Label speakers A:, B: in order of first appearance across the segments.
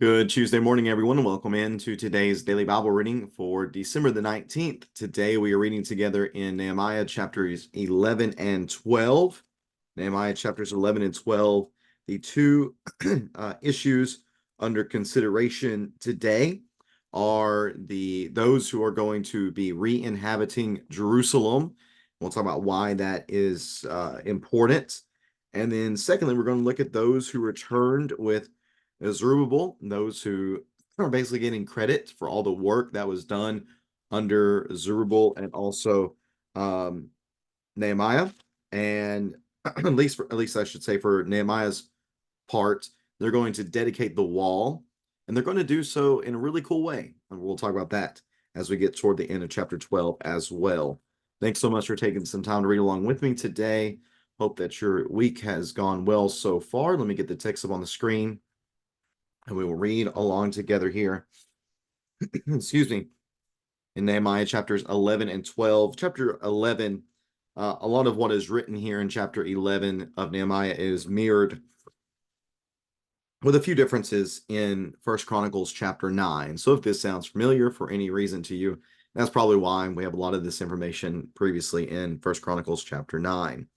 A: Good Tuesday morning, everyone, and welcome into today's daily Bible reading for December the 19th. Today we are reading together in Nehemiah chapters 11 and 12. Nehemiah chapters 11 and 12, the two issues under consideration today are those who are going to be re-inhabiting Jerusalem. We'll talk about why that is important. And then secondly, we're going to look at those who returned with Zerubbabel, those who are basically getting credit for all the work that was done under Zerubbabel and also Nehemiah. And at least I should say for Nehemiah's part, they're going to dedicate the wall, and they're going to do so in a really cool way. And we'll talk about that as we get toward the end of chapter 12 as well. Thanks so much for taking some time to read along with me today. Hope that your week has gone well so far. Let me get the text up on the screen, and we will read along together here. Excuse me. In Nehemiah chapters 11 and 12. Chapter 11, a lot of what is written here in chapter 11 of Nehemiah is mirrored with a few differences in First Chronicles chapter 9. So if this sounds familiar for any reason to you, that's probably why we have a lot of this information previously in First Chronicles chapter 9.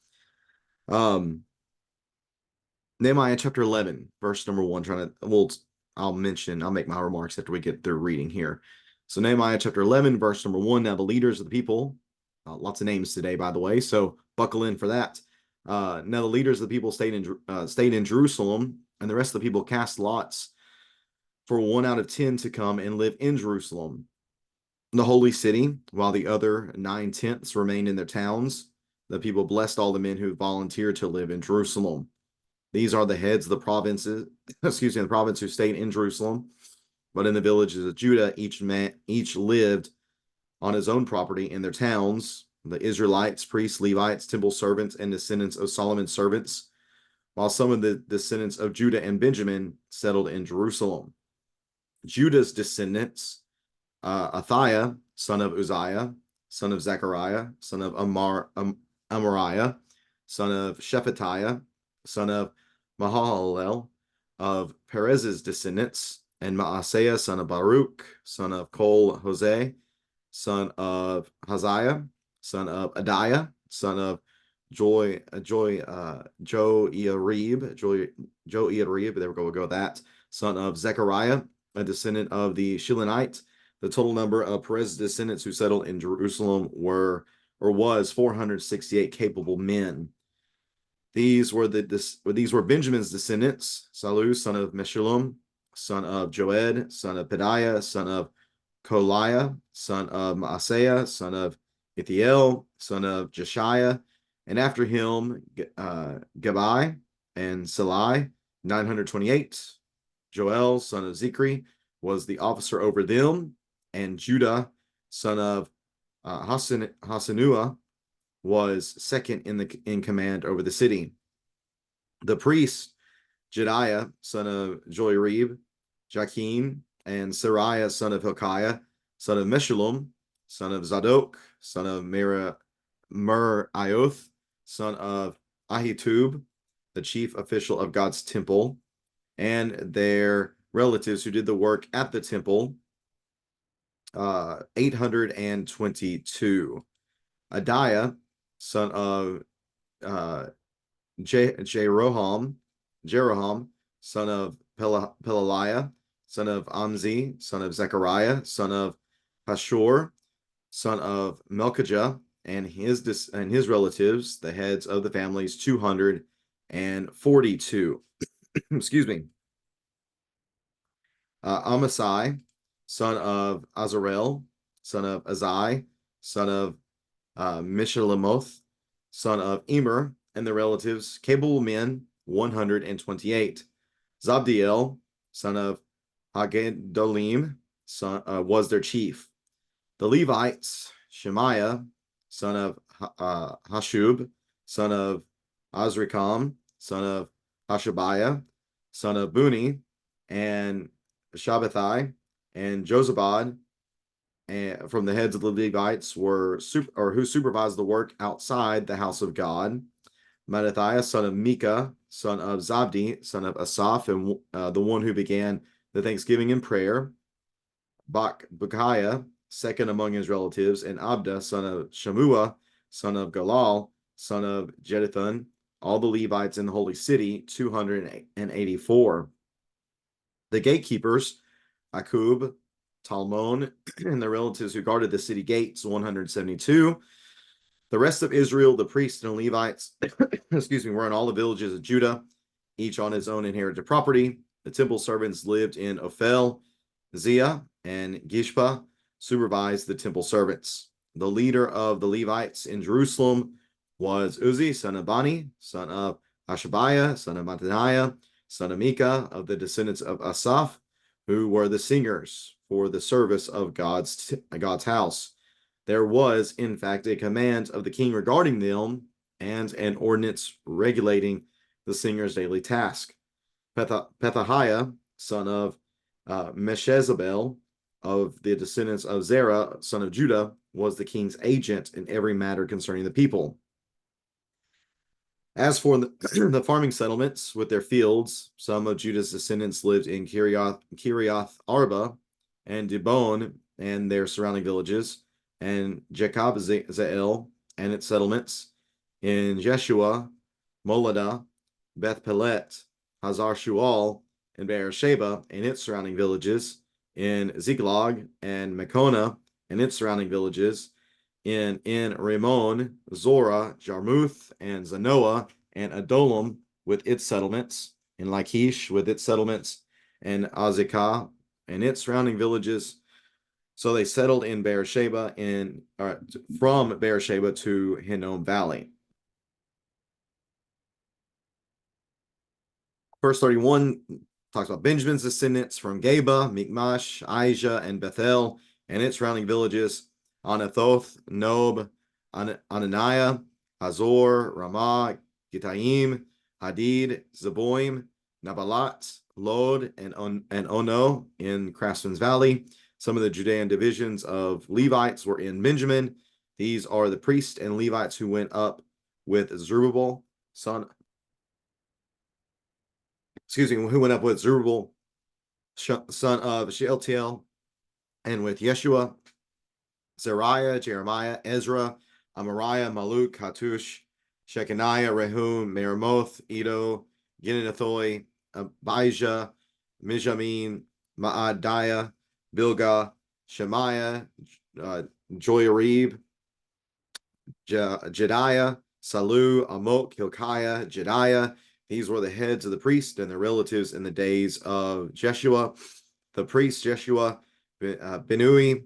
A: Nehemiah chapter 11, verse number 1. I'll make my remarks after we get through reading here. So Nehemiah chapter 11, verse number 1. Now the leaders of the people, lots of names today, by the way, so buckle in for that. Now the leaders of the people stayed in Jerusalem, and the rest of the people cast lots for 1 out of 10 to come and live in Jerusalem, the holy city, while the other 9/10 remained in their towns. The people blessed all the men who volunteered to live in Jerusalem. These are the heads of the provinces, the province who stayed in Jerusalem, but in the villages of Judah, each lived on his own property in their towns. The Israelites, priests, Levites, temple servants, and descendants of Solomon's servants, while some of the descendants of Judah and Benjamin settled in Jerusalem. Judah's descendants, Athiah, son of Uzziah, son of Zechariah, son of Amariah, son of Shephatiah, son of Mahalalel, of Perez's descendants, and Maaseiah, son of Baruch, son of Kol Hosea, son of Haziah, son of Adiah, son of Joiarib, there we go, we'll go with that, son of Zechariah, a descendant of the Shilonite. The total number of Perez's descendants who settled in Jerusalem was 468 capable men. These were Benjamin's descendants: Salu, son of Meshullam, son of Joed, son of Pedaiah, son of Koliah, son of Maaseiah, son of Ithiel, son of Jeshiah, and after him Gabai and Salai, 928. Joel, son of Zichri, was the officer over them, and Judah, son of Hasanua, was second in command over the city. The priests, Jediah, son of Joiarib, Jachin, and Sariah, son of Hilkiah, son of Meshullam, son of Zadok, son of Merioth, son of Ahitub, the chief official of God's temple, and their relatives who did the work at the temple, 822. Adiah, son of Jeroham, son of Pelaliah, son of Amzi, son of Zechariah, son of Pashur, son of Melchijah, and his relatives, the heads of the families, 242. Excuse me. Amasai, son of Azarel, son of Azai, son of Mishalemoth, son of Emer, and their relatives, capable men, 128. Zabdiel, son of Hagedolim, was their chief. The Levites, Shemaiah, son of Hashub, son of Azrikam, son of Hashabiah, son of Buni, and Shabbathai, and Jozabad, and from the heads of the Levites who supervised the work outside the house of God. Mattathiah, son of Micah, son of Zabdi, son of Asaph, and the one who began the thanksgiving and prayer, Bakbukiah, second among his relatives, and Abda, son of Shamua, son of Galal, son of Jeduthun, all the Levites in the holy city, 284. The gatekeepers, Akub, Talmon, and the relatives who guarded the city gates, 172. The rest of Israel, the priests and Levites, were in all the villages of Judah, each on his own inherited property. The temple servants lived in Ophel, Zia, and Gishpa, supervised the temple servants. The leader of the Levites in Jerusalem was Uzi, son of Bani, son of Hashabiah, son of Mattaniah, son of Micah, of the descendants of Asaph, who were the singers for the service of God's house. There was, in fact, a command of the king regarding them and an ordinance regulating the singer's daily task. Pethahiah, son of Meshezabel, of the descendants of Zerah, son of Judah, was the king's agent in every matter concerning the people. As for the farming settlements with their fields, some of Judah's descendants lived in Kiriath Arba and Dibon and their surrounding villages, and Jekab-Zeel and its settlements, in Jeshua, Moladah, Beth Pelet, Hazar Shual, and Beersheba and its surrounding villages, in Ziklag and Mekona and its surrounding villages, in Ramon, Zorah, Jarmuth, and Zanoah, and Adullam with its settlements, in Lachish with its settlements, and Azekah and its surrounding villages. So they settled in Beersheba, from Beersheba to Hinnom Valley. Verse 31 talks about Benjamin's descendants from Geba, Michmash, Aijah, and Bethel, and its surrounding villages, Anathoth, Nob, Ananiah, Hazor, Ramah, Gittaim, Hadid, Zeboim, Nabalat, Lod, and Ono in Craftsman's Valley. Some of the Judean divisions of Levites were in Benjamin. These are the priests and Levites who went up with Zerubbabel, who went up with Zerubbabel, son of Shealtiel, and with Yeshua, Zariah, Jeremiah, Ezra, Amariah, Maluk, Hattush, Shechaniah, Rehum, Meremoth, Edo, Ginnethoi, Abijah, Mijamin, Maadiah, Bilgah, Shemaiah, Joyarib, Jediah, Salu, Amok, Hilkiah, Jediah. These were the heads of the priests and their relatives in the days of Jeshua. The priests, Jeshua, Benui,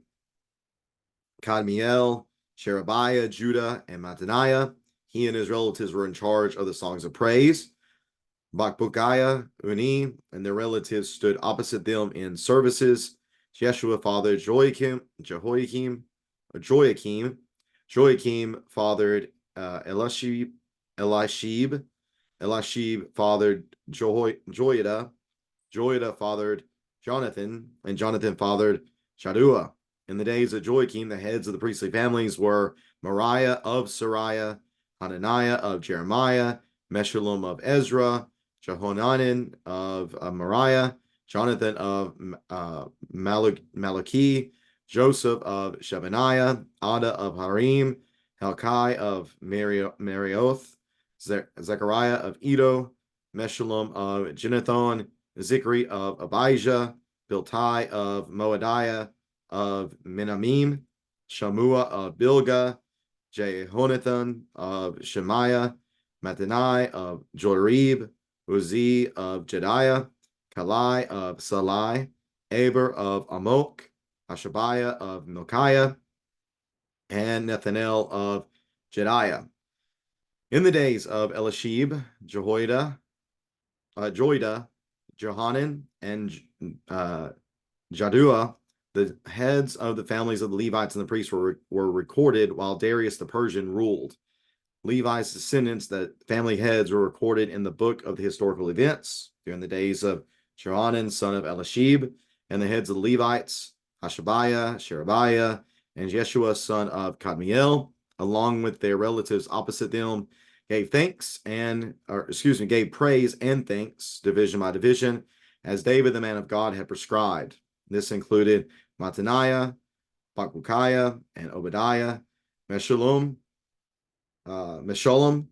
A: Kadmiel, Sherebiah, Judah, and Mattaniah. He and his relatives were in charge of the songs of praise. Bakbukiah, Uni, and their relatives stood opposite them in services. Jeshua fathered Joachim fathered Elishib fathered Joiada fathered Jonathan, and Jonathan fathered Shaddua. In the days of Joachim, the heads of the priestly families were Mariah of Sariah, Hananiah of Jeremiah, Meshullam of Ezra, Jehohanan of Mariah, Jonathan of Malachi, Joseph of Shebaniah, Ada of Harim, Helkai of Marioth, Zechariah of Edo, Meshullam of Ginnethon, Zikri of Abijah, Biltai of Moadiah, of Menamim, Shamua of Bilgah, Jehonathan of Shemaiah, Mattanai of Jorib, Uzi of Jediah, Kalai of Salai, Aber of Amok, Hashabiah of Milkiah, and Nethanel of Jediah. In the days of Elishib, Joiada, Johanan, and Jaddua, the heads of the families of the Levites and the priests were recorded while Darius the Persian ruled. Levi's descendants, the family heads, were recorded in the book of the historical events during the days of Johanan, son of Elishib, and the heads of the Levites, Hashabiah, Sherebiah, and Jeshua, son of Kadmiel, along with their relatives opposite them, gave praise and thanks, division by division, as David, the man of God, had prescribed. This included Mattaniah, Bakbukiah, and Obadiah, Meshullam, Talmon,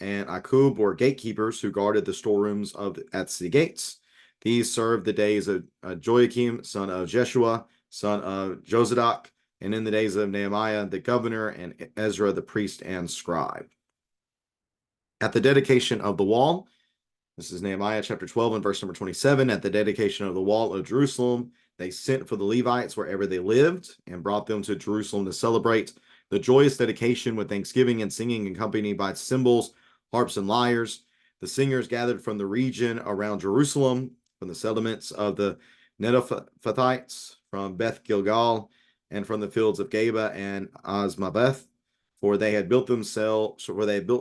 A: and Akub were gatekeepers who guarded the storerooms at city gates. These served the days of Joachim, son of Jeshua, son of Jozadak, and in the days of Nehemiah, the governor, and Ezra, the priest and scribe. At the dedication of the wall, this is Nehemiah chapter 12 and verse number 27. At the dedication of the wall of Jerusalem, they sent for the Levites wherever they lived and brought them to Jerusalem to celebrate the joyous dedication with thanksgiving and singing, accompanied by cymbals, harps, and lyres. The singers gathered from the region around Jerusalem, from the settlements of the Netophathites, from Beth Gilgal, and from the fields of Geba and Asmaveth, for they had built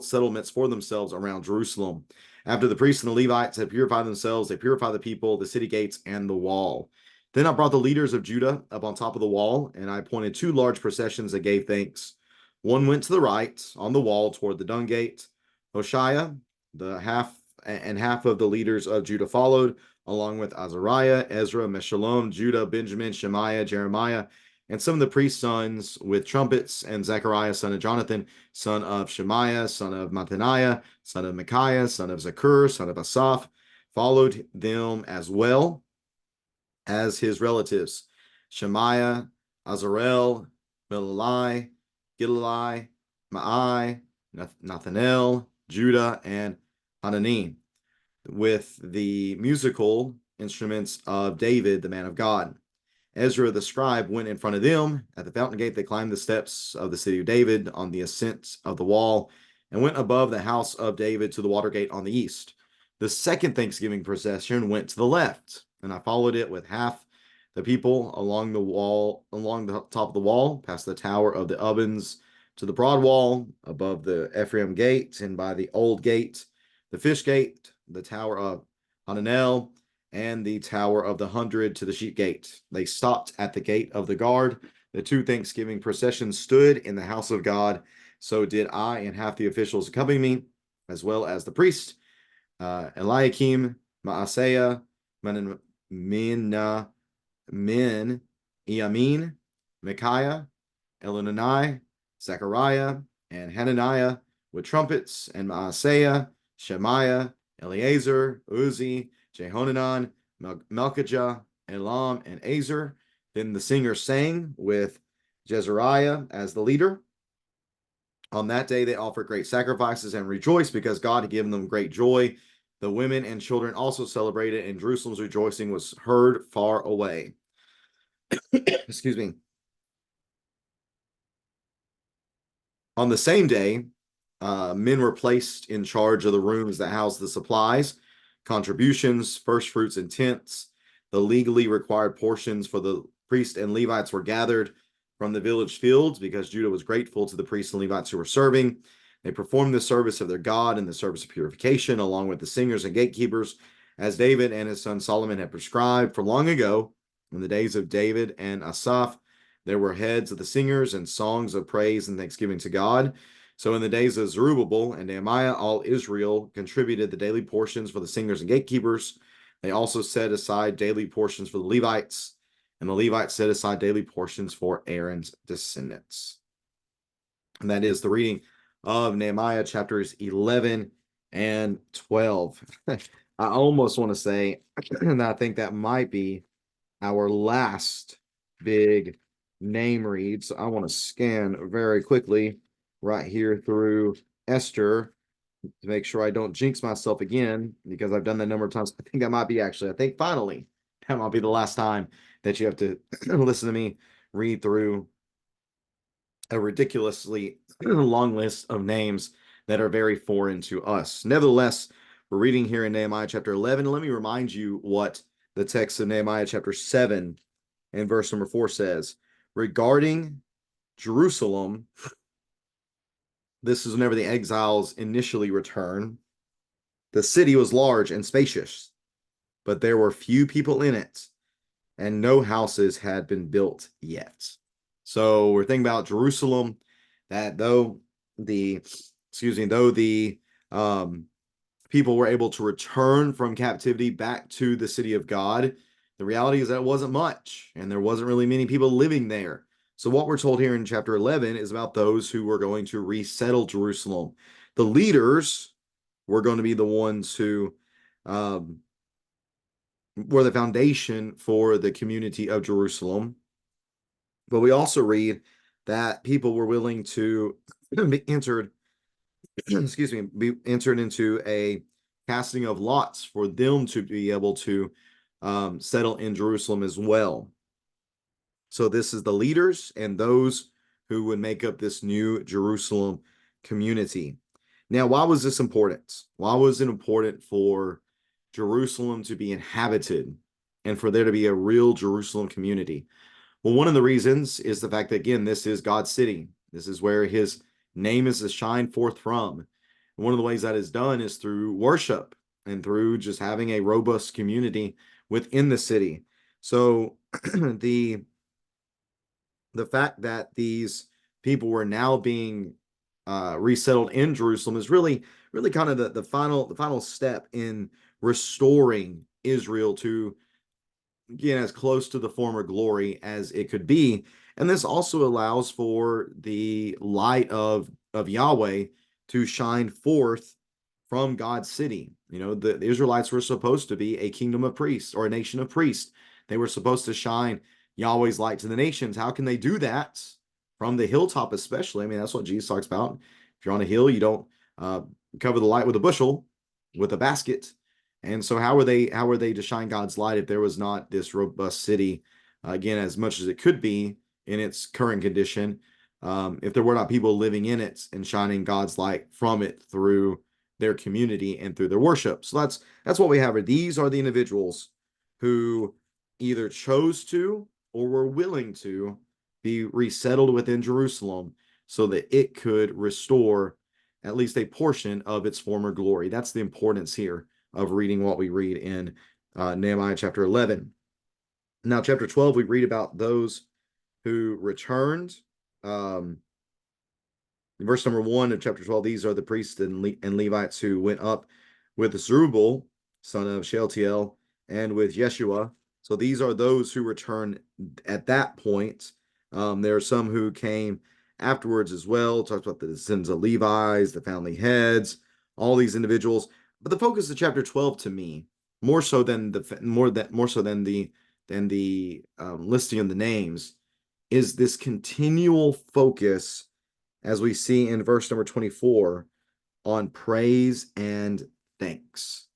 A: settlements for themselves around Jerusalem. After the priests and the Levites had purified themselves, they purified the people, the city gates, and the wall. Then I brought the leaders of Judah up on top of the wall, and I appointed 2 large processions that gave thanks. One went to the right on the wall toward the dung gate. Hoshea, half of the leaders of Judah followed, along with Azariah, Ezra, Meshullam, Judah, Benjamin, Shemaiah, Jeremiah, and some of the priest's sons with trumpets, and Zechariah, son of Jonathan, son of Shemaiah, son of Mattaniah, son of Micaiah, son of Zakur, son of Asaph, followed them as well as his relatives, Shemaiah, Azarel, Milalai, Gidalai, Ma'ai, Nathanael, Judah, and Hanani, with the musical instruments of David, the man of God. Ezra the scribe went in front of them. At the fountain gate, they climbed the steps of the city of David on the ascent of the wall and went above the house of David to the water gate on the east. The second Thanksgiving procession went to the left, and I followed it with half the people along the top of the wall, past the tower of the ovens to the broad wall, above the Ephraim gate, and by the old gate, the fish gate, the tower of Hananel, and the tower of the 100 to the sheep gate. They stopped at the gate of the guard. The 2 Thanksgiving processions stood in the house of God. So did I and half the officials accompany me, as well as the priest, Eliakim, Maaseiah, Iamin, Micaiah, Elonai, Zechariah, and Hananiah, with trumpets, and Maaseiah, Shemaiah, Eleazar, Uzi, Jehonanan, Melchijah, Elam, and Azer. Then the singers sang with Jezariah as the leader. On that day, they offered great sacrifices and rejoiced because God had given them great joy. The women and children also celebrated, and Jerusalem's rejoicing was heard far away. Excuse me. On the same day, men were placed in charge of the rooms that housed the supplies, contributions, first fruits, and tenths. The legally required portions for the priests and Levites were gathered from the village fields because Judah was grateful to the priests and Levites who were serving. They performed the service of their God and the service of purification, along with the singers and gatekeepers, as David and his son Solomon had prescribed. For long ago, in the days of David and Asaph, there were heads of the singers and songs of praise and thanksgiving to God. So in the days of Zerubbabel and Nehemiah, all Israel contributed the daily portions for the singers and gatekeepers. They also set aside daily portions for the Levites, and the Levites set aside daily portions for Aaron's descendants. And that is the reading of Nehemiah chapters 11 and 12. I almost want to say, and I think that might be our last big name read. So I want to scan very quickly right here through Esther to make sure I don't jinx myself again, because I've done that a number of times. I think finally, that might be the last time that you have to listen to me read through a ridiculously long list of names that are very foreign to us. Nevertheless, we're reading here in Nehemiah chapter 11. Let me remind you what the text of Nehemiah chapter 7 and verse number 4 says. Regarding Jerusalem, this is whenever the exiles initially return. The city was large and spacious, but there were few people in it, and no houses had been built yet. So we're thinking about Jerusalem, that though the people were able to return from captivity back to the city of God, the reality is that it wasn't much, and there wasn't really many people living there. So what we're told here in chapter 11 is about those who were going to resettle Jerusalem. The leaders were going to be the ones who were the foundation for the community of Jerusalem. But we also read that people were willing to be entered, excuse me, be entered into a casting of lots for them to be able to settle in Jerusalem as well. So this is the leaders and those who would make up this new Jerusalem community. Now, why was this important? Why was it important for Jerusalem to be inhabited and for there to be a real Jerusalem community? Well, one of the reasons is the fact that, again, this is God's city. This is where his name is to shine forth from. And one of the ways that is done is through worship and through just having a robust community within the city. So the fact that these people were now being resettled in Jerusalem is really kind of the final step in restoring Israel to, again, as close to the former glory as it could be. And this also allows for the light of Yahweh to shine forth from God's city. You know, the Israelites were supposed to be a kingdom of priests or a nation of priests. They were supposed to shine Yahweh's light to the nations. How can they do that? From the hilltop, especially. I mean, that's what Jesus talks about. If you're on a hill, you don't cover the light with a bushel, with a basket. And so how are they to shine God's light if there was not this robust city, again, as much as it could be in its current condition, if there were not people living in it and shining God's light from it through their community and through their worship? So that's what we have. These are the individuals who either chose to or were willing to be resettled within Jerusalem so that it could restore at least a portion of its former glory. That's the importance here of reading what we read in Nehemiah chapter 11. Now, chapter 12, we read about those who returned. In verse number 1 of chapter 12, these are the priests and Levites who went up with Zerubbabel, son of Shealtiel, and with Yeshua. So these are those who return at that point. There are some who came afterwards as well. Talks about the descendants of Levi's, the family heads, all these individuals. But the focus of chapter 12 to me, more so than the listing of the names, is this continual focus, as we see in verse number 24, on praise and thanks.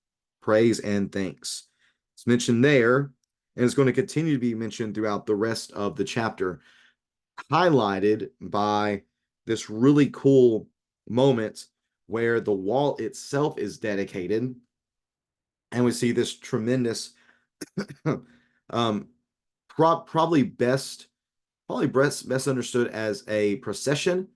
A: Praise and thanks. It's mentioned there, and it's going to continue to be mentioned throughout the rest of the chapter, highlighted by this really cool moment where the wall itself is dedicated, and we see this tremendous, probably best understood as a procession,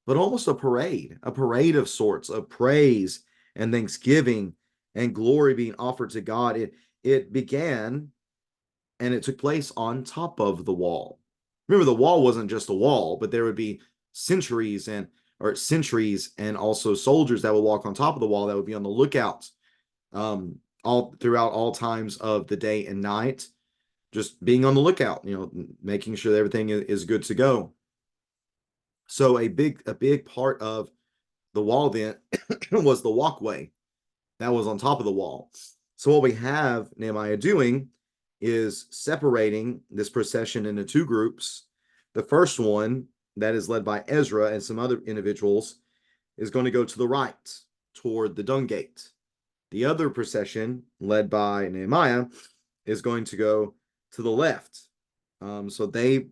A: but almost a parade of sorts of praise and thanksgiving and glory being offered to God. It began and it took place on top of the wall. Remember, the wall wasn't just a wall, but there would be sentries and also soldiers that would walk on top of the wall that would be on the lookout all throughout all times of the day and night, just being on the lookout, making sure that everything is good to go. So a big part of the wall then was the walkway that was on top of the wall. So what we have Nehemiah doing is separating this procession into two groups. The first one, that is led by Ezra and some other individuals, is going to go to the right toward the dung gate. The other procession, led by Nehemiah, is going to go to the left. So they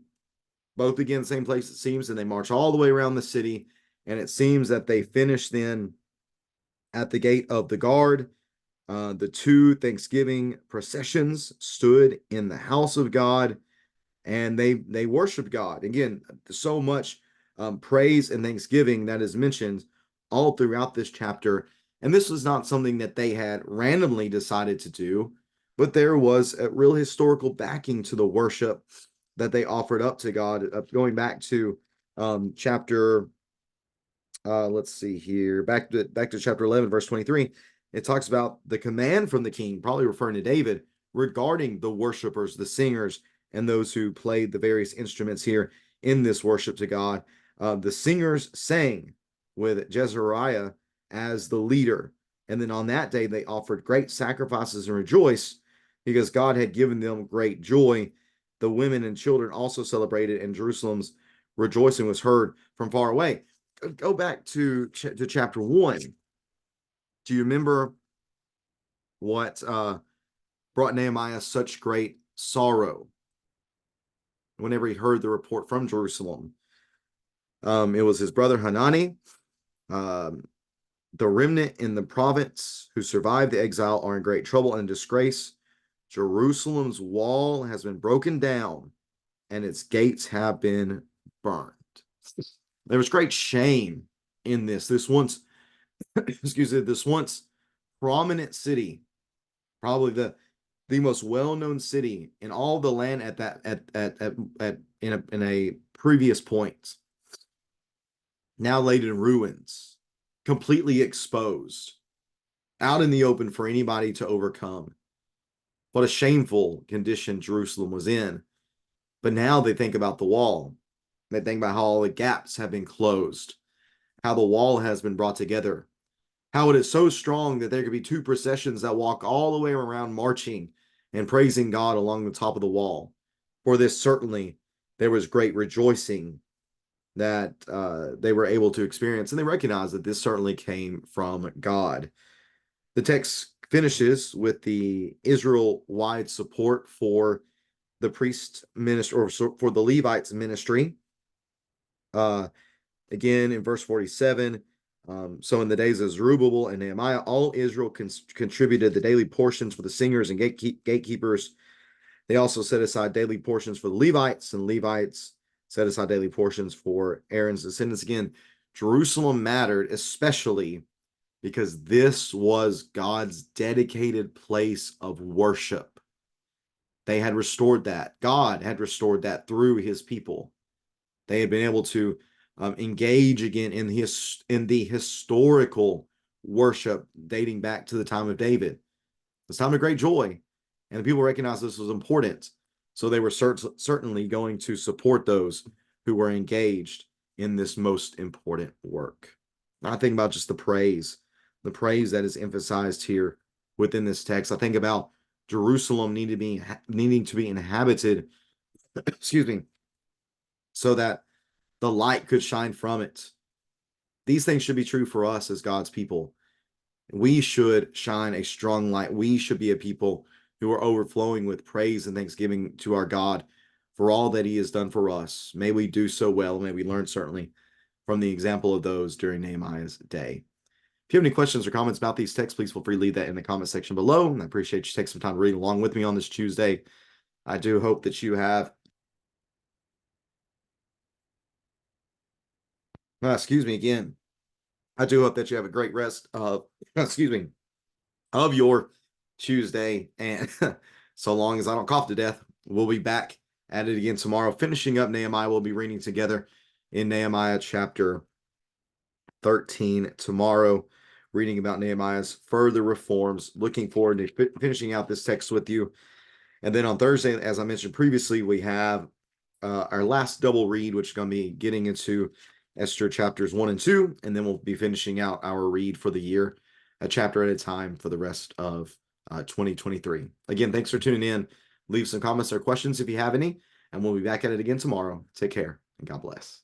A: both begin the same place, it seems, and they march all the way around the city. And it seems that they finish then at the gate of the guard. The two Thanksgiving processions stood in the house of God, and they worshiped God. Again, so much praise and thanksgiving that is mentioned all throughout this chapter. And this was not something that they had randomly decided to do, but there was a real historical backing to the worship that they offered up to God. Going back to chapter, let's see here, back to chapter 11, verse 23. it talks about the command from the king, probably referring to David, regarding the worshipers, the singers, and those who played the various instruments here in this worship to God. The singers sang with Jezariah as the leader. And then on that day, they offered great sacrifices and rejoiced because God had given them great joy. The women and children also celebrated, and Jerusalem's rejoicing was heard from far away. Go back to chapter 1. Do you remember what brought Nehemiah such great sorrow whenever he heard the report from Jerusalem? It was his brother Hanani. The remnant in the province who survived the exile are in great trouble and disgrace. Jerusalem's wall has been broken down and its gates have been burned. There was great shame in this. This once, excuse me, this once prominent city, probably the most well-known city in all the land at that in a previous point, now laid in ruins, completely exposed, out in the open for anybody to overcome. What a shameful condition Jerusalem was in. But now they think about the wall. They think about how all the gaps have been closed, how the wall has been brought together, how it is so strong that there could be two processions that walk all the way around marching and praising God along the top of the wall. For this certainly there was great rejoicing that they were able to experience, and they recognize that this certainly came from God. The text finishes with the Israel-wide support for the priest ministry, or for the Levites ministry. Again, in verse 47, so in the days of Zerubbabel and Nehemiah, all Israel contributed the daily portions for the singers and gatekeepers. They also set aside daily portions for the Levites, and Levites set aside daily portions for Aaron's descendants. Again, Jerusalem mattered, especially because this was God's dedicated place of worship. They had restored that. God had restored that through his people. They had been able to engage again in the historical worship dating back to the time of David. It's time of great joy, and the people recognized this was important. So they were certainly going to support those who were engaged in this most important work. I think about just the praise that is emphasized here within this text. I think about Jerusalem needing to be inhabited, excuse me, so that the light could shine from it. These things should be true for us as God's people. We should shine a strong light. We should be a people who are overflowing with praise and thanksgiving to our God for all that he has done for us. May we do so well. May we learn certainly from the example of those during Nehemiah's day. If you have any questions or comments about these texts, please feel free to leave that in the comment section below. I appreciate you taking some time to read along with me on this Tuesday. I do hope that you have, excuse me again. I do hope that you have a great rest of, excuse me, of your Tuesday. And so long as I don't cough to death, we'll be back at it again tomorrow, finishing up Nehemiah. We'll be reading together in Nehemiah chapter 13 tomorrow, reading about Nehemiah's further reforms. Looking forward to finishing out this text with you. And then on Thursday, as I mentioned previously, we have our last double read, which is going to be getting into Esther chapters 1 and 2, and then we'll be finishing out our read for the year, a chapter at a time for the rest of 2023. Again, thanks for tuning in. Leave some comments or questions if you have any, and we'll be back at it again tomorrow. Take care, and God bless.